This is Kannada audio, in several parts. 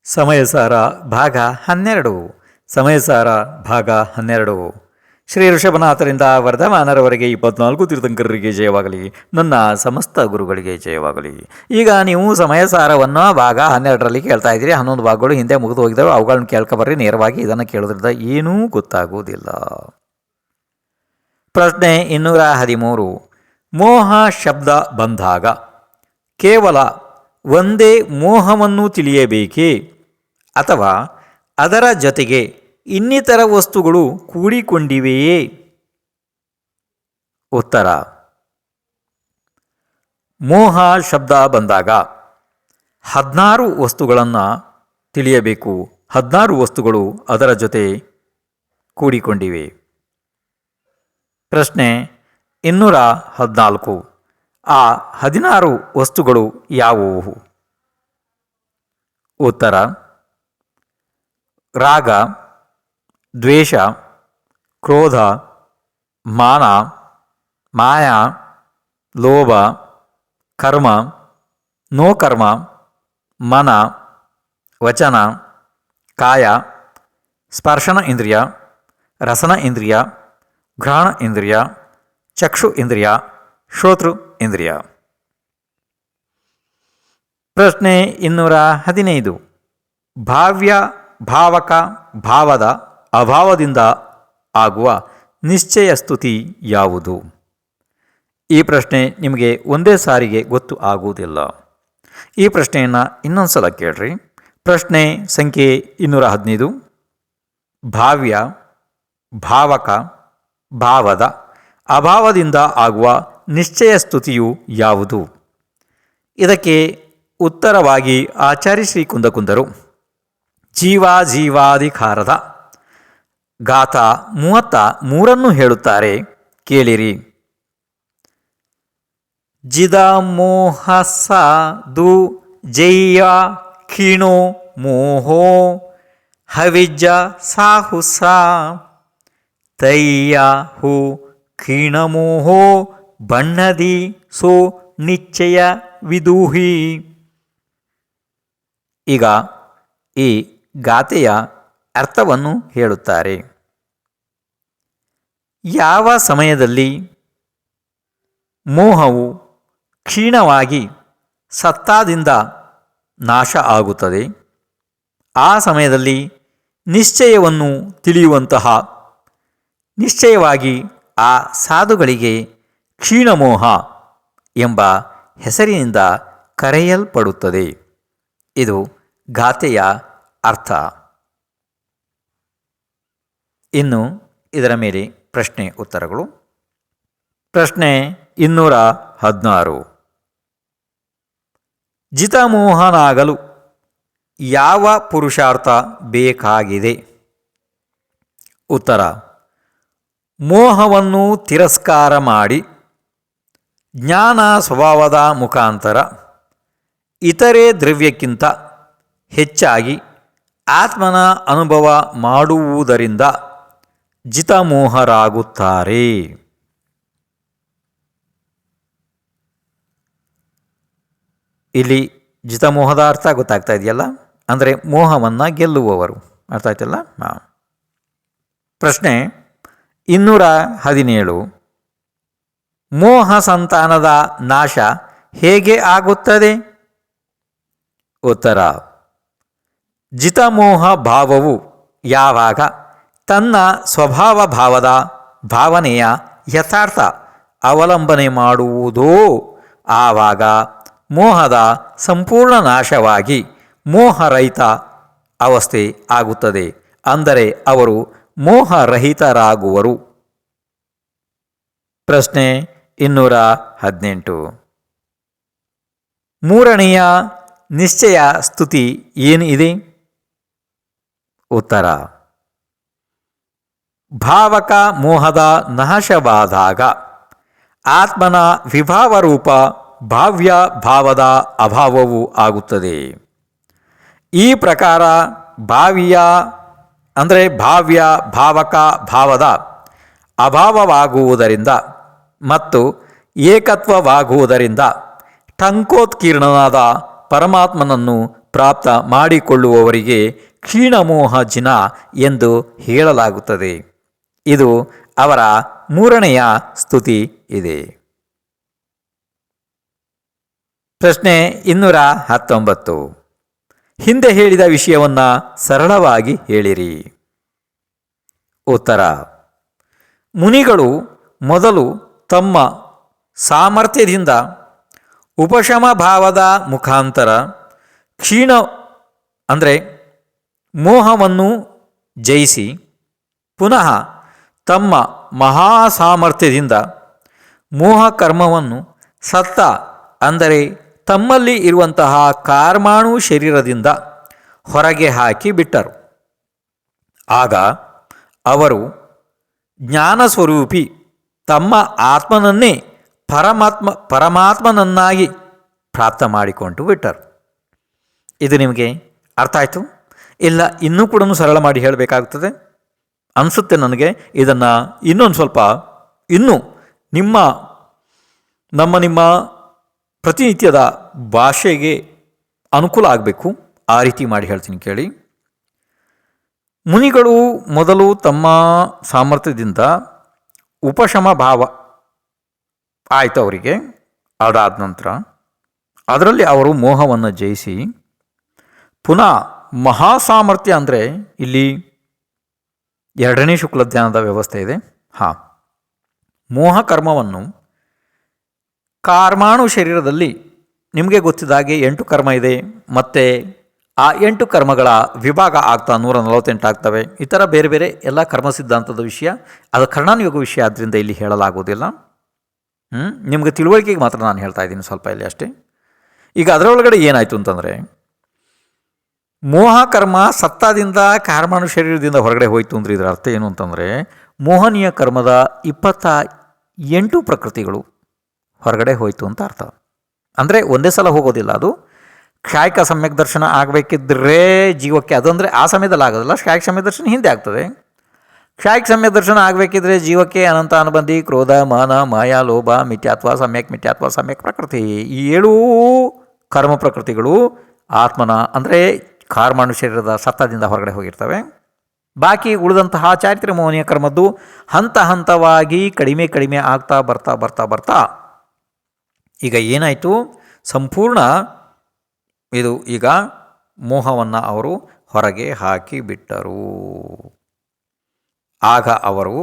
ಸಮಯಸಾರ ಭಾಗ 12 ಸಮಯಸಾರ ಭಾಗ 12 ಶ್ರೀ ಋಷಭನಾಥರಿಂದ ವರ್ಧಮಾನರವರೆಗೆ 24 ತೀರ್ಥಂಕರರಿಗೆ ಜಯವಾಗಲಿ. ನನ್ನ ಸಮಸ್ತ ಗುರುಗಳಿಗೆ ಜಯವಾಗಲಿ. ಈಗ ನೀವು ಸಮಯಸಾರವನ್ನು ಭಾಗ 12ರಲ್ಲಿ ಕೇಳ್ತಾ ಇದ್ದೀರಿ. 11 ಭಾಗಗಳು ಹಿಂದೆ ಮುಗಿದು ಹೋಗಿದ್ದಾವೆ. ಅವುಗಳನ್ನು ಕೇಳ್ಕೊಬರ್ರಿ. ನೇರವಾಗಿ ಇದನ್ನು ಕೇಳೋದ್ರಿಂದ ಏನೂ ಗೊತ್ತಾಗುವುದಿಲ್ಲ. ಪ್ರಶ್ನೆ 213. ಮೋಹ ಶಬ್ದ ಬಂದಾಗ ಕೇವಲ ಒಂದೇ ಮೋಹವನ್ನು ತಿಳಿಯಬೇಕೇ ಅಥವಾ ಅದರ ಜೊತೆಗೆ ಇನ್ನಿತರ ವಸ್ತುಗಳು ಕೂಡಿಕೊಂಡಿವೆಯೇ? ಉತ್ತರ: ಮೋಹ ಶಬ್ದ ಬಂದಾಗ 16 ವಸ್ತುಗಳನ್ನು ತಿಳಿಯಬೇಕು. 16 ವಸ್ತುಗಳು ಅದರ ಜೊತೆ ಕೂಡಿಕೊಂಡಿವೆ. ಪ್ರಶ್ನೆ 214. ಆ 16 ವಸ್ತುಗಳು ಯಾವುವು? ಉತ್ತರ: ರಾಗ, ದ್ವೇಷ, ಕ್ರೋಧ, ಮಾನ, ಮಾಯ, ಲೋಭ, ಕರ್ಮ, ನೋಕರ್ಮ, ಮನ, ವಚನ, ಕಾಯ, ಸ್ಪರ್ಶನ ಇಂದ್ರಿಯ, ರಸನ ಇಂದ್ರಿಯ, ಘ್ರಾಣ ಇಂದ್ರಿಯ, ಚಕ್ಷು ಇಂದ್ರಿಯ, ಶ್ರೋತೃ ಇಂದ್ರಿಯ. ಪ್ರಶ್ನೆ 215. ಭಾವ್ಯ ಭಾವಕ ಭಾವದ ಅಭಾವದಿಂದ ಆಗುವ ನಿಶ್ಚಯ ಸ್ತುತಿ ಯಾವುದು? ಈ ಪ್ರಶ್ನೆ ನಿಮಗೆ ಒಂದೇ ಸಾರಿಗೆ ಗೊತ್ತು ಆಗುವುದಿಲ್ಲ. ಈ ಪ್ರಶ್ನೆಯನ್ನು ಇನ್ನೊಂದು ಸಲ ಕೇಳ್ರಿ. ಪ್ರಶ್ನೆ ಸಂಖ್ಯೆ 215. ಭಾವ್ಯ ಭಾವಕ ಭಾವದ ಅಭಾವದಿಂದ ಆಗುವ ನಿಶ್ಚಯ ಸ್ತುತಿಯು ಯಾವುದು? ಇದಕ್ಕೆ ಉತ್ತರವಾಗಿ ಆಚಾರ್ಯ ಶ್ರೀ ಕುಂದಕುಂದರು ಜೀವಾಧಿಕಾರದ ಗಾಥ 33 ಹೇಳುತ್ತಾರೆ. ಕೇಳಿರಿ. ಜಿದಮೋಹಸ ದು ಜಯ್ಯ ಖಿಣೋ ಮೋಹೋ ಹವಿಜ ಸಾಹುಸ ತಯ್ಯ ಹು ಖೀಣಮೋಹೋ ಬಣ್ಣದಿ ಸೋ ನಿಶ್ಚಯ ವಿದೂಹಿ. ಈಗ ಈ ಗಾಥೆಯ ಅರ್ಥವನ್ನು ಹೇಳುತ್ತಾರೆ. ಯಾವ ಸಮಯದಲ್ಲಿ ಮೋಹವು ಕ್ಷೀಣವಾಗಿ ಸತ್ತಾದಿಂದ ನಾಶ ಆಗುತ್ತದೆ, ಆ ಸಮಯದಲ್ಲಿ ನಿಶ್ಚಯವನ್ನು ತಿಳಿಯುವಂತಹ ನಿಶ್ಚಯವಾಗಿ ಆ ಸಾಧುಗಳಿಗೆ ಕ್ಷೀಣಮೋಹ ಎಂಬ ಹೆಸರಿನಿಂದ ಕರೆಯಲ್ಪಡುತ್ತದೆ. ಇದು ಗಾಥೆಯ ಅರ್ಥ. ಇನ್ನು ಇದರ ಮೇಲೆ ಪ್ರಶ್ನೆ ಉತ್ತರಗಳು. ಪ್ರಶ್ನೆ 216. ಜಿತಮೋಹನಾಗಲು ಯಾವ ಪುರುಷಾರ್ಥ ಬೇಕಾಗಿದೆ? ಉತ್ತರ: ಮೋಹವನ್ನು ತಿರಸ್ಕಾರ ಮಾಡಿ ಜ್ಞಾನ ಸ್ವಭಾವದ ಮುಖಾಂತರ ಇತರೆ ದ್ರವ್ಯಕ್ಕಿಂತ ಹೆಚ್ಚಾಗಿ ಆತ್ಮನ ಅನುಭವ ಮಾಡುವುದರಿಂದ ಜಿತಮೋಹರಾಗುತ್ತಾರೆ. ಇಲ್ಲಿ ಜಿತಮೋಹದ ಅರ್ಥ ಗೊತ್ತಾಗ್ತಾ ಇದೆಯಲ್ಲ? ಅಂದರೆ ಮೋಹವನ್ನು ಗೆಲ್ಲುವವರು. ಅರ್ಥ ಆಯ್ತಲ್ಲ? ಪ್ರಶ್ನೆ 217. ಮೋಹ ಸಂತಾನದ ನಾಶ ಹೇಗೆ ಆಗುತ್ತದೆ? ಉತ್ತರ: ಜಿತಮೋಹ ಭಾವವು ಯಾವಾಗ ತನ್ನ ಸ್ವಭಾವ ಭಾವದ ಭಾವನೆಯ ಯಥಾರ್ಥ ಅವಲಂಬನೆ ಮಾಡುವುದೋ ಆವಾಗ ಮೋಹದ ಸಂಪೂರ್ಣ ನಾಶವಾಗಿ ಮೋಹರಹಿತ ಅವಸ್ಥೆ ಆಗುತ್ತದೆ. ಅಂದರೆ ಅವರು ಮೋಹರಹಿತರಾಗುವರು. ಪ್ರಶ್ನೆ 218. ಮೂರನೆಯ ನಿಶ್ಚಯ ಸ್ತುತಿ ಏನು ಇದೆ? ಉತ್ತರ: ಭಾವಕ ಮೋಹದ ನಾಶವಾದಾಗ ಆತ್ಮನ ವಿಭಾವರೂಪ ಭಾವ್ಯ ಭಾವದ ಅಭಾವವು ಆಗುತ್ತದೆ. ಈ ಪ್ರಕಾರ ಭಾವ್ಯ ಭಾವಕ ಭಾವದ ಅಭಾವವಾಗುವುದರಿಂದ ಮತ್ತು ಏಕತ್ವವಾಗುವುದರಿಂದ ಟಂಕೋತ್ಕೀರ್ಣನಾದ ಪರಮಾತ್ಮನನ್ನು ಪ್ರಾಪ್ತ ಮಾಡಿಕೊಳ್ಳುವವರಿಗೆ ಕ್ಷೀಣಮೋಹ ಜಿನ ಎಂದು ಹೇಳಲಾಗುತ್ತದೆ. ಇದು ಅವರ ಮೂರನೆಯ ಸ್ತುತಿ ಇದೆ. ಪ್ರಶ್ನೆ 219. ಹಿಂದೆ ಹೇಳಿದ ವಿಷಯವನ್ನು ಸರಳವಾಗಿ ಹೇಳಿರಿ. ಉತ್ತರ: ಮುನಿಗಳು ಮೊದಲು ತಮ್ಮ ಸಾಮರ್ಥ್ಯದಿಂದ ಉಪಶಮ ಭಾವದ ಮುಖಾಂತರ ಕ್ಷೀಣ ಅಂದರೆ ಮೋಹವನ್ನು ಜಯಿಸಿ ಪುನಃ ತಮ್ಮ ಮಹಾಸಾಮರ್ಥ್ಯದಿಂದ ಮೋಹಕರ್ಮವನ್ನು ಸತ್ತ ಅಂದರೆ ತಮ್ಮಲ್ಲಿ ಇರುವಂತಹ ಕಾರ್ಮಾಣು ಶರೀರದಿಂದ ಹೊರಗೆ ಹಾಕಿ ಬಿಟ್ಟರು. ಆಗ ಅವರು ಜ್ಞಾನಸ್ವರೂಪಿ ತಮ್ಮ ಆತ್ಮನನ್ನೇ ಪರಮಾತ್ಮನನ್ನಾಗಿ ಪ್ರಾಪ್ತ ಮಾಡಿಕೊಂಡು ಬಿಟ್ಟರು. ಇದು ನಿಮಗೆ ಅರ್ಥ ಆಯಿತು? ಇಲ್ಲ ಇನ್ನೂ ಕೂಡ ಸರಳ ಮಾಡಿ ಹೇಳಬೇಕಾಗುತ್ತದೆ ಅನಿಸುತ್ತೆ ನನಗೆ. ಇದನ್ನು ಇನ್ನೊಂದು ಸ್ವಲ್ಪ ಇನ್ನೂ ನಿಮ್ಮ ಪ್ರತಿನಿತ್ಯದ ಭಾಷೆಗೆ ಅನುಕೂಲ ಆಗಬೇಕು. ಆ ರೀತಿ ಮಾಡಿ ಹೇಳ್ತೀನಿ ಕೇಳಿ. ಮುನಿಗಳು ಮೊದಲು ತಮ್ಮ ಸಾಮರ್ಥ್ಯದಿಂದ ಉಪಶಮ ಭಾವ ಆಯಿತು ಅವರಿಗೆ. ಅದಾದ ನಂತರ ಅದರಲ್ಲಿ ಅವರು ಮೋಹವನ್ನು ಜಯಿಸಿ ಪುನಃ ಮಹಾಸಾಮರ್ಥ್ಯ ಅಂದರೆ ಇಲ್ಲಿ 2ನೇ ಶುಕ್ಲ ಧ್ಯಾನದ ವ್ಯವಸ್ಥೆ ಇದೆ. ಮೋಹಕರ್ಮವನ್ನು ಕಾರ್ಮಾಣು ಶರೀರದಲ್ಲಿ ನಿಮಗೆ ಗೊತ್ತಿದ್ದ ಹಾಗೆ 8 ಕರ್ಮ ಇದೆ. ಮತ್ತು ಆ 8 ಕರ್ಮಗಳ ವಿಭಾಗ ಆಗ್ತಾ 148 ಆಗ್ತವೆ. ಈ ಥರ ಬೇರೆ ಬೇರೆ ಎಲ್ಲ ಕರ್ಮ ಸಿದ್ಧಾಂತದ ವಿಷಯ, ಅದು ಕರ್ಣಾನುಯೋಗ ವಿಷಯ, ಆದ್ದರಿಂದ ಇಲ್ಲಿ ಹೇಳಲಾಗುವುದಿಲ್ಲ. ನಿಮಗೆ ತಿಳುವಳಿಕೆಗೆ ಮಾತ್ರ ನಾನು ಹೇಳ್ತಾ ಇದ್ದೀನಿ ಸ್ವಲ್ಪ ಇಲ್ಲಿ ಅಷ್ಟೇ. ಈಗ ಅದರೊಳಗಡೆ ಏನಾಯಿತು ಅಂತಂದರೆ, ಮೋಹಕರ್ಮ ಸತ್ತಾದಿಂದ ಕಾರ್ಮಾಣು ಶರೀರದಿಂದ ಹೊರಗಡೆ ಹೋಯಿತು ಅಂದರೆ ಇದರ ಅರ್ಥ ಏನು ಅಂತಂದರೆ, ಮೋಹನೀಯ ಕರ್ಮದ 28 ಪ್ರಕೃತಿಗಳು ಹೊರಗಡೆ ಹೋಯಿತು ಅಂತ ಅರ್ಥ. ಅಂದರೆ ಒಂದೇ ಸಲ ಹೋಗೋದಿಲ್ಲ, ಅದು ಕ್ಷಾಯಿಕ ಸಮ್ಯಕ್ ದರ್ಶನ ಆಗಬೇಕಿದ್ರೆ ಜೀವಕ್ಕೆ, ಅದಂದರೆ ಆ ಸಮಯದಲ್ಲಿ ಆಗೋದಿಲ್ಲ, ಕ್ಷಾಯಿಕ ಸಮ್ಯಕ್ ದರ್ಶನ ಹಿಂದೆ ಆಗ್ತದೆ. ಕ್ಷಾಯಿಕ ಸಮ್ಯಕ್ ದರ್ಶನ ಆಗಬೇಕಿದ್ರೆ ಜೀವಕ್ಕೆ ಅನಂತ ಅನುಬಂಧಿ ಕ್ರೋಧ ಮಾನ ಮಾಯಾ ಲೋಭ ಮಿಥ್ಯಾತ್ವ ಸಮ್ಯಕ್ ಪ್ರಕೃತಿ, ಈ 7 ಕರ್ಮ ಪ್ರಕೃತಿಗಳು ಆತ್ಮನ ಅಂದರೆ ಕಾರ್ಮಾಣು ಶರೀರದ ಸತ್ತದಿಂದ ಹೊರಗಡೆ ಹೋಗಿರ್ತವೆ. ಬಾಕಿ ಉಳಿದಂತಹ ಚಾರಿತ್ರ್ಯ ಮೋಹನೀಯ ಕರ್ಮದ್ದು ಹಂತ ಹಂತವಾಗಿ ಕಡಿಮೆ ಆಗ್ತಾ ಬರ್ತಾ ಈಗ ಏನಾಯಿತು, ಸಂಪೂರ್ಣ ಇದು ಈಗ ಮೋಹವನ್ನು ಅವರು ಹೊರಗೆ ಹಾಕಿಬಿಟ್ಟರು. ಆಗ ಅವರು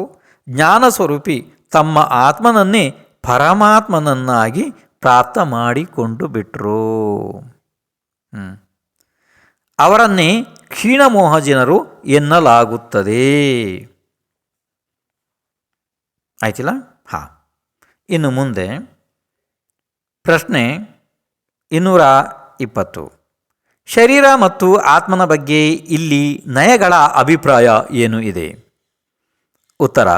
ಜ್ಞಾನಸ್ವರೂಪಿ ತಮ್ಮ ಆತ್ಮನನ್ನೇ ಪರಮಾತ್ಮನನ್ನಾಗಿ ಪ್ರಾಪ್ತ ಮಾಡಿಕೊಂಡು ಬಿಟ್ಟರು. ಅವರನ್ನೇ ಕ್ಷೀಣಮೋಹ ಜನರು ಎನ್ನಲಾಗುತ್ತದೆ. ಆಯ್ತಿಲ್ಲ? ಇನ್ನು ಮುಂದೆ ಪ್ರಶ್ನೆ 220. ಶರೀರ ಮತ್ತು ಆತ್ಮನ ಬಗ್ಗೆ ಇಲ್ಲಿ ನಯಗಳ ಅಭಿಪ್ರಾಯ ಏನು ಇದೆ? ಉತ್ತರ: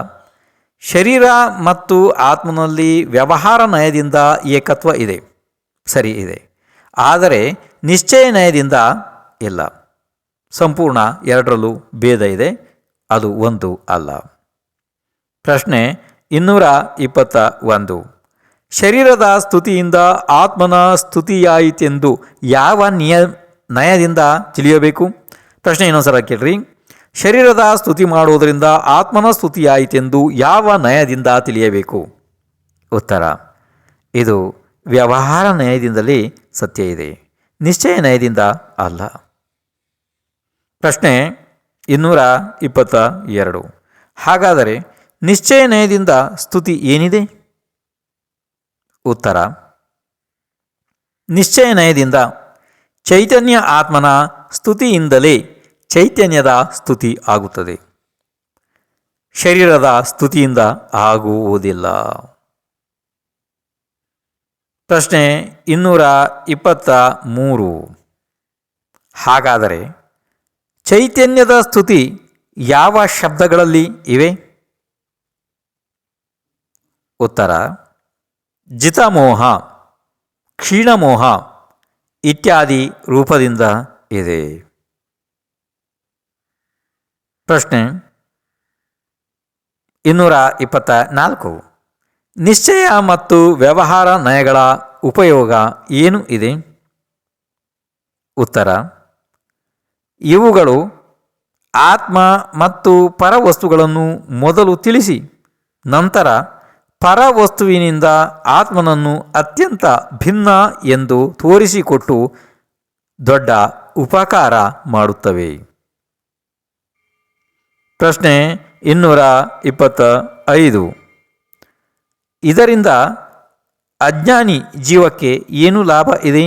ಶರೀರ ಮತ್ತು ಆತ್ಮನಲ್ಲಿ ವ್ಯವಹಾರ ನಯದಿಂದ ಏಕತ್ವ ಇದೆ, ಸರಿ ಇದೆ. ಆದರೆ ನಿಶ್ಚಯ ನಯದಿಂದ ಇಲ್ಲ. ಸಂಪೂರ್ಣ ಎರಡರಲ್ಲೂ ಭೇದ ಇದೆ, ಅದು ಒಂದು ಅಲ್ಲ. ಪ್ರಶ್ನೆ 221. ಶರೀರದ ಸ್ತುತಿಯಿಂದ ಆತ್ಮನ ಸ್ತುತಿಯಾಯಿತೆಂದು ಯಾವ ನಯದಿಂದ ತಿಳಿಯಬೇಕು? ಪ್ರಶ್ನೆ ಇನ್ನೊಂದ್ಸಲ ಕೇಳ್ರಿ. ಶರೀರದ ಸ್ತುತಿ ಮಾಡುವುದರಿಂದ ಆತ್ಮನ ಸ್ತುತಿಯಾಯಿತೆಂದು ಯಾವ ನಯದಿಂದ ತಿಳಿಯಬೇಕು? ಉತ್ತರ: ಇದು ವ್ಯವಹಾರ ನಯದಿಂದಲೇ ಸತ್ಯ ಇದೆ, ನಿಶ್ಚಯ ನಯದಿಂದ ಅಲ್ಲ. ಪ್ರಶ್ನೆ 222. ಹಾಗಾದರೆ ನಿಶ್ಚಯ ನಯದಿಂದ ಸ್ತುತಿ ಏನಿದೆ? ಉತ್ತರ: ನಿಶ್ಚಯ ನಯದಿಂದ ಚೈತನ್ಯ ಆತ್ಮನ ಸ್ತುತಿಯಿಂದಲೇ ಚೈತನ್ಯದ ಸ್ತುತಿ ಆಗುತ್ತದೆ, ಶರೀರದ ಸ್ತುತಿಯಿಂದ ಆಗುವುದಿಲ್ಲ. ಪ್ರಶ್ನೆ 223. ಹಾಗಾದರೆ ಚೈತನ್ಯದ ಸ್ತುತಿ ಯಾವ ಶಬ್ದಗಳಲ್ಲಿ ಇವೆ? ಉತ್ತರ: ಜಿತಮೋಹ, ಕ್ಷೀಣಮೋಹ ಇತ್ಯಾದಿ ರೂಪದಿಂದ ಇದೆ. ಪ್ರಶ್ನೆ 224. ನಿಶ್ಚಯ ಮತ್ತು ವ್ಯವಹಾರ ನಯಗಳ ಉಪಯೋಗ ಏನು ಇದೆ? ಉತ್ತರ: ಇವುಗಳು ಆತ್ಮ ಮತ್ತು ಪರವಸ್ತುಗಳನ್ನು ಮೊದಲು ತಿಳಿಸಿ ನಂತರ ಪರವಸ್ತುವಿನಿಂದ ಆತ್ಮನನ್ನು ಅತ್ಯಂತ ಭಿನ್ನ ಎಂದು ತೋರಿಸಿಕೊಟ್ಟು ದೊಡ್ಡ ಉಪಕಾರ ಮಾಡುತ್ತವೆ. ಪ್ರಶ್ನೆ 225. ಇದರಿಂದ ಅಜ್ಞಾನಿ ಜೀವಕ್ಕೆ ಏನು ಲಾಭ ಇದೆ?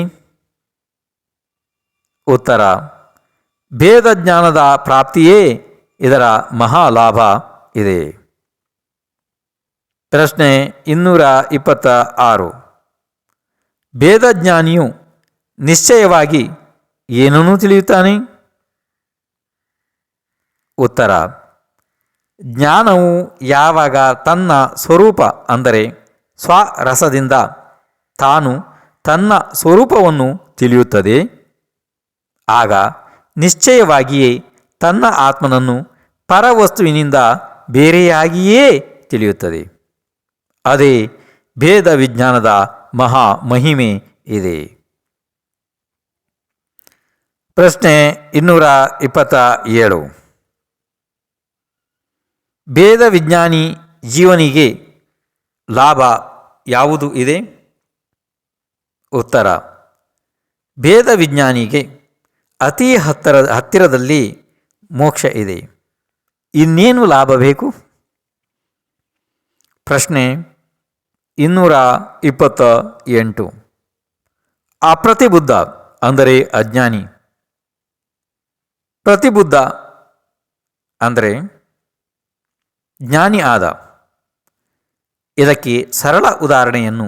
ಉತ್ತರ: ಭೇದ ಜ್ಞಾನದ ಪ್ರಾಪ್ತಿಯೇ ಇದರ ಮಹಾಲಾಭ ಇದೆ. ಪ್ರಶ್ನೆ 226. ಭೇದಜ್ಞಾನಿಯು ನಿಶ್ಚಯವಾಗಿ ಏನನ್ನು ತಿಳಿಯುತ್ತಾನೆ? ಉತ್ತರ: ಜ್ಞಾನವು ಯಾವಾಗ ತನ್ನ ಸ್ವರೂಪ ಅಂದರೆ ಸ್ವರಸದಿಂದ ತಾನು ತನ್ನ ಸ್ವರೂಪವನ್ನು ತಿಳಿಯುತ್ತದೆ ಆಗ ನಿಶ್ಚಯವಾಗಿಯೇ ತನ್ನ ಆತ್ಮನನ್ನು ಪರವಸ್ತುವಿನಿಂದ ಬೇರೆಯಾಗಿಯೇ ತಿಳಿಯುತ್ತದೆ. ಅದೇ ಭೇದ ವಿಜ್ಞಾನದ ಮಹಾ ಮಹಿಮೆ ಇದೆ. ಪ್ರಶ್ನೆ 227. ಭೇದ ವಿಜ್ಞಾನಿ ಜೀವನಿಗೆ ಲಾಭ ಯಾವುದು ಇದೆ? ಉತ್ತರ: ಭೇದ ವಿಜ್ಞಾನಿಗೆ ಅತಿ ಹತ್ತಿರದಲ್ಲಿ ಮೋಕ್ಷ ಇದೆ. ಇನ್ನೇನು ಲಾಭ ಬೇಕು? ಪ್ರಶ್ನೆ 228. ಅಪ್ರತಿಬುದ್ಧ ಅಂದರೆ ಅಜ್ಞಾನಿ, ಪ್ರತಿಬುದ್ಧ ಅಂದರೆ ಜ್ಞಾನಿ ಆದ. ಇದಕ್ಕೆ ಸರಳ ಉದಾಹರಣೆಯನ್ನು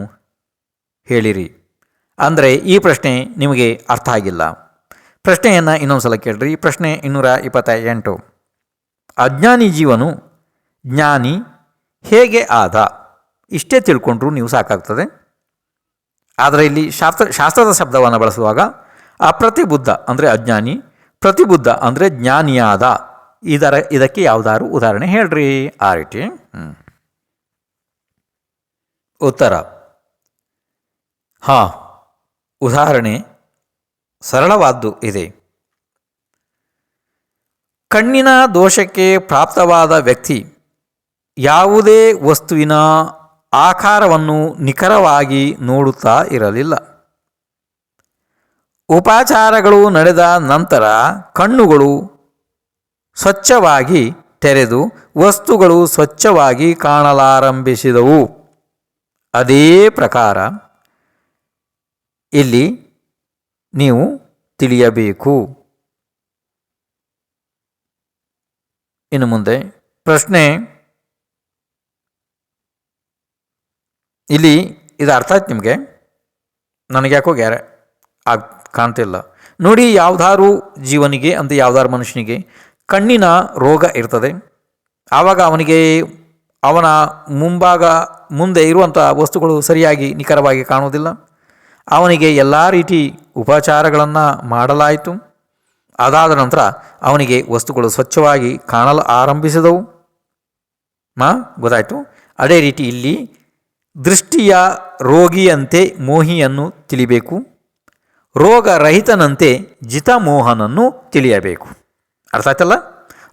ಹೇಳಿರಿ. ಅಂದರೆ ಈ ಪ್ರಶ್ನೆ ನಿಮಗೆ ಅರ್ಥ ಆಗಿಲ್ಲ. ಪ್ರಶ್ನೆಯನ್ನು ಇನ್ನೊಂದು ಸಲ ಕೇಳ್ರಿ. ಪ್ರಶ್ನೆ 228. ಅಜ್ಞಾನಿ ಜೀವನು ಜ್ಞಾನಿ ಹೇಗೆ ಆದ? ಇಷ್ಟೇ ತಿಳ್ಕೊಂಡ್ರೂ ನೀವು ಸಾಕಾಗ್ತದೆ. ಆದರೆ ಇಲ್ಲಿ ಶಾಸ್ತ್ರದ ಶಬ್ದವನ್ನು ಬಳಸುವಾಗ ಅಪ್ರತಿಬುದ್ಧ ಅಂದರೆ ಅಜ್ಞಾನಿ, ಪ್ರತಿಬುದ್ಧ ಅಂದರೆ ಜ್ಞಾನಿಯಾದ. ಇದಕ್ಕೆ ಯಾವುದಾದ್ರು ಉದಾಹರಣೆ ಹೇಳ್ರಿ. ಆ ರೀತಿ ಉತ್ತರ: ಹಾಂ, ಉದಾಹರಣೆ ಸರಳವಾದ್ದು ಇದೆ. ಕಣ್ಣಿನ ದೋಷಕ್ಕೆ ಪ್ರಾಪ್ತವಾದ ವ್ಯಕ್ತಿ ಯಾವುದೇ ವಸ್ತುವಿನ ಆಕಾರವನ್ನು ನಿಖರವಾಗಿ ನೋಡುತ್ತಾ ಇರಲಿಲ್ಲ. ಉಪಚಾರಗಳು ನಡೆದ ನಂತರ ಕಣ್ಣುಗಳು ಸ್ವಚ್ಛವಾಗಿ ತೆರೆದು ವಸ್ತುಗಳು ಸ್ವಚ್ಛವಾಗಿ ಕಾಣಲಾರಂಭಿಸಿದವು. ಅದೇ ಪ್ರಕಾರ ಇಲ್ಲಿ ನೀವು ತಿಳಿಯಬೇಕು. ಇನ್ನು ಮುಂದೆ ಪ್ರಶ್ನೆ, ಇಲ್ಲಿ ಇದು ಅರ್ಥ ಆಯ್ತು ನಿಮಗೆ? ನನಗೆ ಯಾಕೋ ಕಾಣ್ತಿಲ್ಲ ನೋಡಿ. ಯಾವುದಾದ್ರು ಜೀವನಿಗೆ ಅಂತ ಯಾವುದಾದ್ರು ಮನುಷ್ಯನಿಗೆ ಕಣ್ಣಿನ ರೋಗ ಇರ್ತದೆ. ಆವಾಗ ಅವನಿಗೆ ಅವನ ಮುಂದೆ ಇರುವಂಥ ವಸ್ತುಗಳು ಸರಿಯಾಗಿ ನಿಖರವಾಗಿ ಕಾಣುವುದಿಲ್ಲ. ಅವನಿಗೆ ಎಲ್ಲ ರೀತಿ ಉಪಚಾರಗಳನ್ನು ಮಾಡಲಾಯಿತು. ಅದಾದ ನಂತರ ಅವನಿಗೆ ವಸ್ತುಗಳು ಸ್ವಚ್ಛವಾಗಿ ಕಾಣಲು ಆರಂಭಿಸಿದವು. ಗೊತ್ತಾಯಿತು? ಅದೇ ರೀತಿ ಇಲ್ಲಿ ದೃಷ್ಟಿಯ ರೋಗಿಯಂತೆ ಮೋಹಿಯನ್ನು ತಿಳಿಬೇಕು, ರೋಗರಹಿತನಂತೆ ಜಿತಮೋಹನನ್ನು ತಿಳಿಯಬೇಕು. ಅರ್ಥ ಆಯ್ತಲ್ಲ?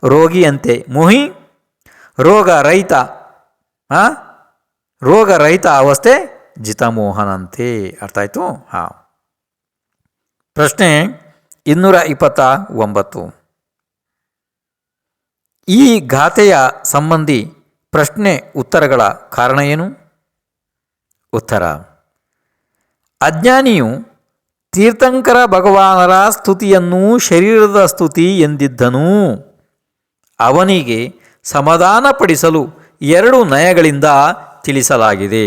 ರೋಗಿಯಂತೆ ಮೋಹಿ, ರೋಗರಹಿತ ಅವಸ್ಥೆ ಜಿತಮೋಹನಂತೆ. ಅರ್ಥ ಆಯಿತು? ಹಾಂ. ಪ್ರಶ್ನೆ 229. ಈ ಗಾಥೆಯ ಸಂಬಂಧಿ ಪ್ರಶ್ನೆ ಉತ್ತರಗಳ ಕಾರಣ ಏನು? ಉತ್ತರ: ಅಜ್ಞಾನಿಯು ತೀರ್ಥಂಕರ ಭಗವಾನರ ಸ್ತುತಿಯನ್ನು ಶರೀರದ ಸ್ತುತಿ ಎಂದಿದ್ದನು. ಅವನಿಗೆ ಸಮಾಧಾನಪಡಿಸಲು 2 ನಯಗಳಿಂದ ತಿಳಿಸಲಾಗಿದೆ.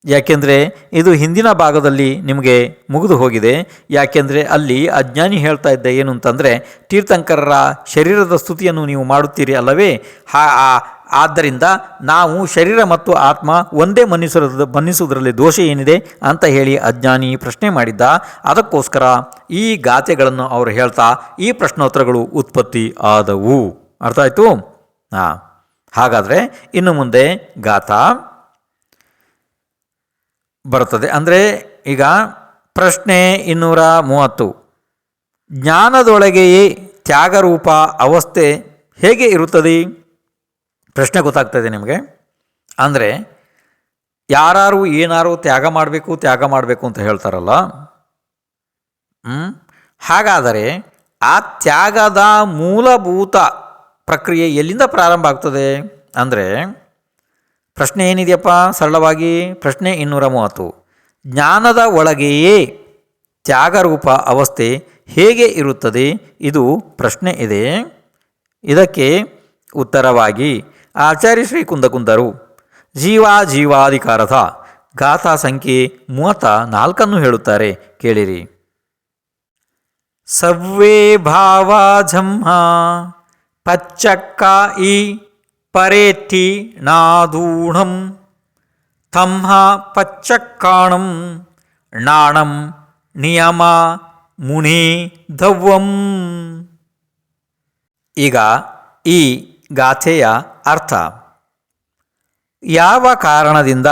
ಯಾಕೆಂದರೆ ಇದು ಹಿಂದಿನ ಭಾಗದಲ್ಲಿ ನಿಮಗೆ ಮುಗಿದು ಹೋಗಿದೆ. ಯಾಕೆಂದರೆ ಅಲ್ಲಿ ಅಜ್ಞಾನಿ ಹೇಳ್ತಾ ಇದ್ದ ಏನು ಅಂತಂದರೆ, ತೀರ್ಥಂಕರರ ಶರೀರದ ಸ್ತುತಿಯನ್ನು ನೀವು ಮಾಡುತ್ತೀರಿ ಅಲ್ಲವೇ, ಆದ್ದರಿಂದ ನಾವು ಶರೀರ ಮತ್ತು ಆತ್ಮ ಒಂದೇ ಮನ್ನಿಸುವುದರಲ್ಲಿ ದೋಷ ಏನಿದೆ ಅಂತ ಹೇಳಿ ಅಜ್ಞಾನಿ ಪ್ರಶ್ನೆ ಮಾಡಿದ್ದ. ಅದಕ್ಕೋಸ್ಕರ ಈ ಗಾಥೆಗಳನ್ನು ಅವರು ಹೇಳ್ತಾ ಈ ಪ್ರಶ್ನೋತ್ತರಗಳು ಉತ್ಪತ್ತಿ ಆದವು. ಅರ್ಥ ಆಯಿತು? ಹಾಂ. ಹಾಗಾದರೆ ಇನ್ನು ಮುಂದೆ ಗಾಥಾ ಬರುತ್ತದೆ. ಅಂದರೆ ಈಗ ಪ್ರಶ್ನೆ 230. ಜ್ಞಾನದೊಳಗೆಯೇ ತ್ಯಾಗರೂಪ ಅವಸ್ಥೆ ಹೇಗೆ ಇರುತ್ತದೆ? ಪ್ರಶ್ನೆ ಗೊತ್ತಾಗ್ತದೆ ನಿಮಗೆ? ಅಂದರೆ ಯಾರು ಏನಾರು ತ್ಯಾಗ ಮಾಡಬೇಕು ಅಂತ ಹೇಳ್ತಾರಲ್ಲ, ಹಾಗಾದರೆ ಆ ತ್ಯಾಗದ ಮೂಲಭೂತ ಪ್ರಕ್ರಿಯೆ ಎಲ್ಲಿಂದ ಪ್ರಾರಂಭ ಆಗ್ತದೆ ಅಂದರೆ, ಪ್ರಶ್ನೆ ಏನಿದೆಯಪ್ಪ ಸರಳವಾಗಿ? ಪ್ರಶ್ನೆ 230. ಜ್ಞಾನದ ಒಳಗೆಯೇ ತ್ಯಾಗರೂಪ ಅವಸ್ಥೆ ಹೇಗೆ ಇರುತ್ತದೆ? ಇದು ಪ್ರಶ್ನೆ ಇದೆ. ಇದಕ್ಕೆ ಉತ್ತರವಾಗಿ ಆಚಾರ್ಯ ಶ್ರೀ ಕುಂದಕುಂದರು ಜೀವಾಧಿಕಾರದ ಗಾಥಾ ಸಂಖ್ಯೆ 34 ಹೇಳುತ್ತಾರೆ, ಕೇಳಿರಿ. ಸವ್ವೇ ಭಾವ ಜಂಹ ಪಚ್ಚಕ್ಕ ಈ ಪರೇತ್ತಿ ನಾದೂಢಂ ತಮ್ಹ ಪಚ್ಚಕ್ಕಾಣಂ ನಾಣಂ ನಿಯಮ ಮುನಿ ಧವ್ವಂ. ಈಗ ಈ ಗಾಥೆಯ ಅರ್ಥ: ಯಾವ ಕಾರಣದಿಂದ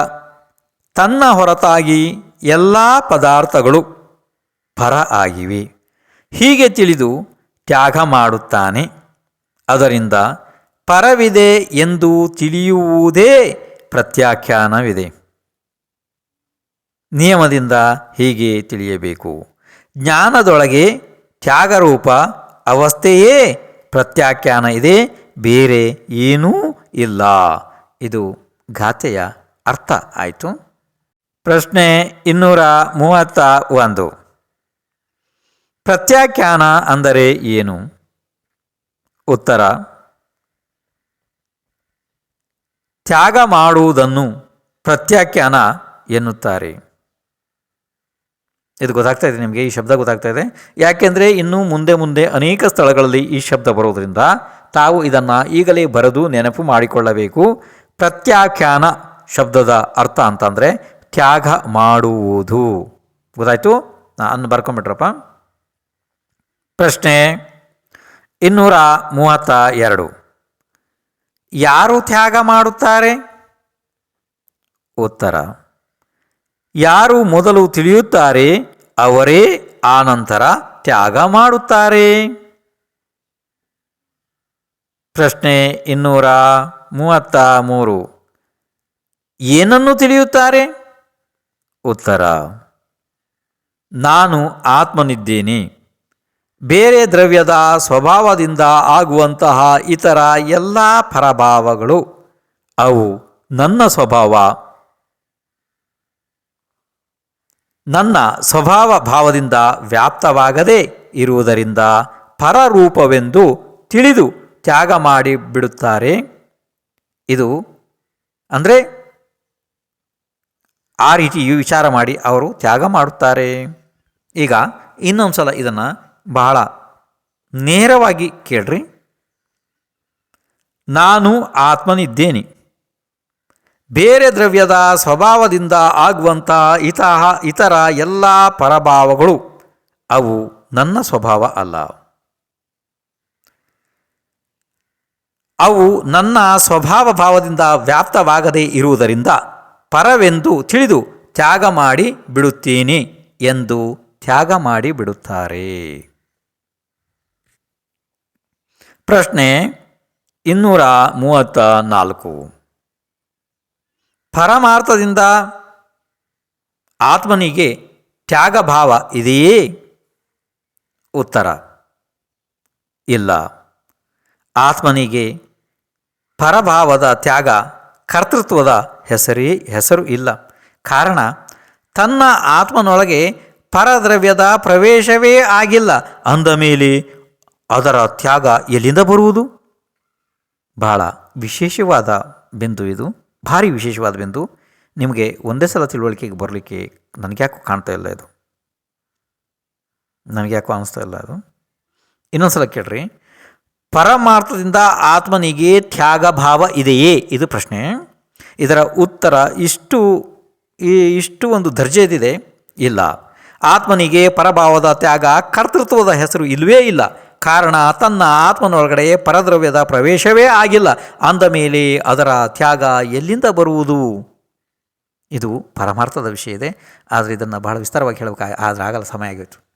ತನ್ನ ಹೊರತಾಗಿ ಎಲ್ಲ ಪದಾರ್ಥಗಳು ಪರ ಆಗಿವೆ ಹೀಗೆ ತಿಳಿದು ತ್ಯಾಗ ಮಾಡುತ್ತಾನೆ, ಅದರಿಂದ ಪರವಿದೆ ಎಂದು ತಿಳಿಯುವುದೇ ಪ್ರತ್ಯಾಖ್ಯಾನವಿದೆ. ನಿಯಮದಿಂದ ಹೀಗೆ ತಿಳಿಯಬೇಕು. ಜ್ಞಾನದೊಳಗೆ ತ್ಯಾಗರೂಪ ಅವಸ್ಥೆಯೇ ಪ್ರತ್ಯಾಖ್ಯಾನ ಇದೆ, ಬೇರೆ ಏನೂ ಇಲ್ಲ. ಇದು ಗಾಥೆಯ ಅರ್ಥ ಆಯಿತು. ಪ್ರಶ್ನೆ 231. ಪ್ರತ್ಯಾಖ್ಯಾನ ಅಂದರೆ ಏನು? ಉತ್ತರ: ತ್ಯಾಗ ಮಾಡುವುದನ್ನು ಪ್ರತ್ಯಾಖ್ಯಾನ ಎನ್ನುತ್ತಾರೆ. ಇದು ಗೊತ್ತಾಗ್ತಾ ಇದೆ ನಿಮಗೆ? ಈ ಶಬ್ದ ಗೊತ್ತಾಗ್ತಾ ಇದೆ. ಯಾಕೆಂದರೆ ಇನ್ನು ಮುಂದೆ ಅನೇಕ ಸ್ಥಳಗಳಲ್ಲಿ ಈ ಶಬ್ದ ಬರೋದರಿಂದ ತಾವು ಇದನ್ನು ಈಗಲೇ ಬರೆದು ನೆನಪು ಮಾಡಿಕೊಳ್ಳಬೇಕು. ಪ್ರತ್ಯಾಖ್ಯಾನ ಶಬ್ದದ ಅರ್ಥ ಅಂತಂದರೆ ತ್ಯಾಗ ಮಾಡುವುದು. ಗೊತ್ತಾಯಿತು? ನಾನು ಬರ್ಕೊಂಬಿಟ್ರಪ್ಪ. ಪ್ರಶ್ನೆ 232. ಯಾರು ತ್ಯಾಗ ಮಾಡುತ್ತಾರೆ? ಉತ್ತರ: ಯಾರು ಮೊದಲು ತಿಳಿಯುತ್ತಾರೆ ಅವರೇ ಆನಂತರ ತ್ಯಾಗ ಮಾಡುತ್ತಾರೆ. ಪ್ರಶ್ನೆ 233. ಏನನ್ನು ತಿಳಿಯುತ್ತಾರೆ? ಉತ್ತರ: ನಾನು ಆತ್ಮನಿದ್ದೇನೆ. ಬೇರೆ ದ್ರವ್ಯದ ಸ್ವಭಾವದಿಂದ ಆಗುವಂತಹ ಇತರ ಎಲ್ಲ ಪರಭಾವಗಳು ಅವು ನನ್ನ ಸ್ವಭಾವ ಭಾವದಿಂದ ವ್ಯಾಪ್ತವಾಗದೇ ಇರುವುದರಿಂದ ಪರರೂಪವೆಂದು ತಿಳಿದು ತ್ಯಾಗ ಮಾಡಿ ಬಿಡುತ್ತಾರೆ. ಇದು ಅಂದರೆ ಆ ರೀತಿ ವಿಚಾರ ಮಾಡಿ ಅವರು ತ್ಯಾಗ ಮಾಡುತ್ತಾರೆ. ಈಗ ಇನ್ನೊಂದು ಸಲ ಇದನ್ನು ಬಹಳ ನೇರವಾಗಿ ಕೇಳ್ರಿ. ನಾನು ಆತ್ಮನಿದ್ದೇನೆ. ಬೇರೆ ದ್ರವ್ಯದ ಸ್ವಭಾವದಿಂದ ಆಗುವಂಥ ಇತರ ಎಲ್ಲ ಪರಭಾವಗಳು ಅವು ನನ್ನ ಸ್ವಭಾವ ಅಲ್ಲ. ಅವು ನನ್ನ ಸ್ವಭಾವ ಭಾವದಿಂದ ವ್ಯಾಪ್ತವಾಗದೇ ಇರುವುದರಿಂದ ಪರವೆಂದು ತಿಳಿದು ತ್ಯಾಗ ಮಾಡಿ ಬಿಡುತ್ತೇನೆ ಎಂದು ತ್ಯಾಗ ಮಾಡಿ ಬಿಡುತ್ತಾರೆ. ಪ್ರಶ್ನೆ 234. ಪರಮಾರ್ಥದಿಂದ ಆತ್ಮನಿಗೆ ತ್ಯಾಗ ಭಾವ ಇದೆಯೇ? ಉತ್ತರ: ಇಲ್ಲ. ಆತ್ಮನಿಗೆ ಪರಭಾವದ ತ್ಯಾಗ ಕರ್ತೃತ್ವದ ಹೆಸರು ಇಲ್ಲ. ಕಾರಣ ತನ್ನ ಆತ್ಮನೊಳಗೆ ಪರದ್ರವ್ಯದ ಪ್ರವೇಶವೇ ಆಗಿಲ್ಲ. ಅಂದ ಮೇಲೆ ಅದರ ತ್ಯಾಗ ಎಲ್ಲಿಂದ ಬರುವುದು? ಬಹಳ ವಿಶೇಷವಾದ ಬಿಂದು ಇದು, ಭಾರಿ ವಿಶೇಷವಾದ ಬಿಂದು. ನಿಮಗೆ ಒಂದೇ ಸಲ ತಿಳುವಳಿಕೆಗೆ ಬರಲಿಕ್ಕೆ ನನಗ್ಯಾಕೋ ಕಾಣ್ತಾ ಇಲ್ಲ, ಇದು ನನಗ್ಯಾಕೋ ಅನ್ನಿಸ್ತಾ ಇಲ್ಲ. ಅದು ಇನ್ನೊಂದು ಸಲ ಕೇಳ್ರಿ. ಪರಮಾರ್ಥದಿಂದ ಆತ್ಮನಿಗೆ ತ್ಯಾಗ ಭಾವ ಇದೆಯೇ? ಇದು ಪ್ರಶ್ನೆ. ಇದರ ಉತ್ತರ ಇಷ್ಟು ಒಂದು ದರ್ಜೆದಿದೆ. ಇಲ್ಲ. ಆತ್ಮನಿಗೆ ಪರಭಾವದ ತ್ಯಾಗ ಕರ್ತೃತ್ವದ ಹೆಸರು ಇಲ್ಲವೇ ಇಲ್ಲ. ಕಾರಣ ತನ್ನ ಆತ್ಮನೊಳಗಡೆ ಪರದ್ರವ್ಯದ ಪ್ರವೇಶವೇ ಆಗಿಲ್ಲ. ಅಂದ ಮೇಲೆ ಅದರ ತ್ಯಾಗ ಎಲ್ಲಿಂದ ಬರುವುದು? ಇದು ಪರಮಾರ್ಥದ ವಿಷಯ ಇದೆ. ಆದರೆ ಇದನ್ನು ಬಹಳ ವಿಸ್ತಾರವಾಗಿ ಹೇಳಬೇಕು, ಆದರೆ ಆಗಲ್ಲ, ಸಮಯ ಆಗಿತ್ತು.